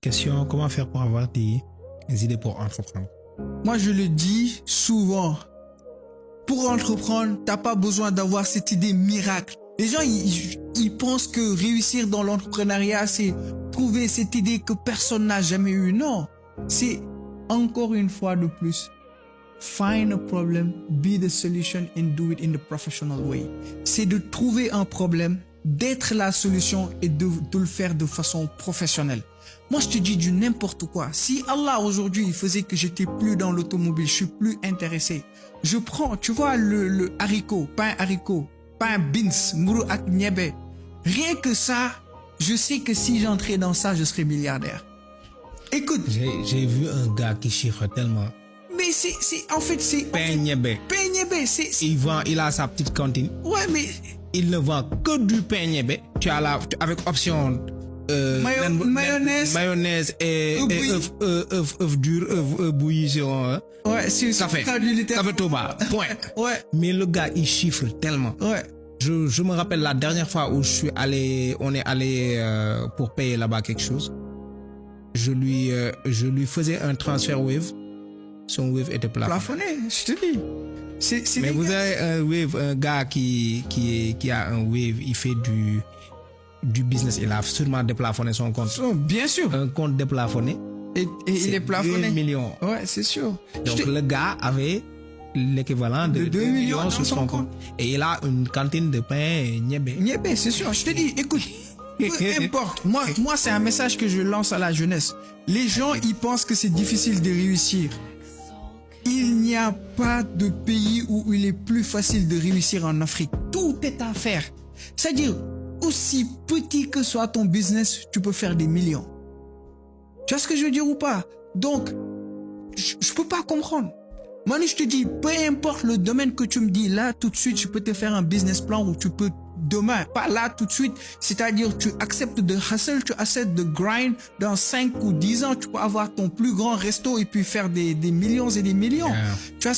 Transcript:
Question, comment faire pour avoir des idées pour entreprendre? Moi, je le dis souvent. Pour entreprendre, t'as pas besoin d'avoir cette idée miracle. Les gens, ils pensent que réussir dans l'entrepreneuriat, c'est trouver cette idée que personne n'a jamais eue. Non. C'est encore une fois de plus. Find a problem, be the solution and do it in the professional way. C'est de trouver un problème, d'être la solution et de le faire de façon professionnelle. Moi, je te dis du n'importe quoi. Si Allah aujourd'hui il faisait que j'étais plus dans l'automobile, je suis plus intéressé. Je prends, tu vois, le haricot, pain beans, mourou ak niébé. Rien que ça, je sais que si j'entrais dans ça, je serais milliardaire. Écoute. J'ai vu un gars qui chiffre tellement. Mais en fait, c'est... Pain niébé. Pain niébé, c'est... Il a sa petite cantine. Ouais, mais... Il ne vend que du pain niébé. Tu as avec option... mayonnaise et œuf dur, œuf bouilli, ouais, c'est café Touba, point. Ouais. Mais le gars, il chiffre tellement. Ouais. Je me rappelle la dernière fois où on est allé pour payer là-bas quelque chose. Je lui faisais un transfert Wave. Son Wave était plafonné. Je te dis. Mais vous avez un Wave, un gars qui a un Wave, il fait du business, il a sûrement déplafonné son compte. Bien sûr. Un compte déplafonné. Et il est plafonné. 2 millions. Ouais, c'est sûr. Donc le gars avait l'équivalent de 2 millions sur son compte. Et il a une cantine de pain niébé. Niébé, c'est sûr. Je te dis, écoute, peu importe. Moi, c'est un message que je lance à la jeunesse. Les gens, ils pensent que c'est difficile de réussir. Il n'y a pas de pays où il est plus facile de réussir en Afrique. Tout est à faire. C'est-à-dire, aussi petit que soit ton business, tu peux faire des millions. Tu vois ce que je veux dire ou pas? Donc, je peux pas comprendre. Moi, je te dis, peu importe le domaine que tu me dis, là, tout de suite, je peux te faire un business plan où tu peux demain, pas là, tout de suite. C'est-à-dire, tu acceptes de hustle, tu acceptes de grind. Dans 5 ou 10 ans, tu peux avoir ton plus grand resto et puis faire des millions et des millions. Yeah. Tu vois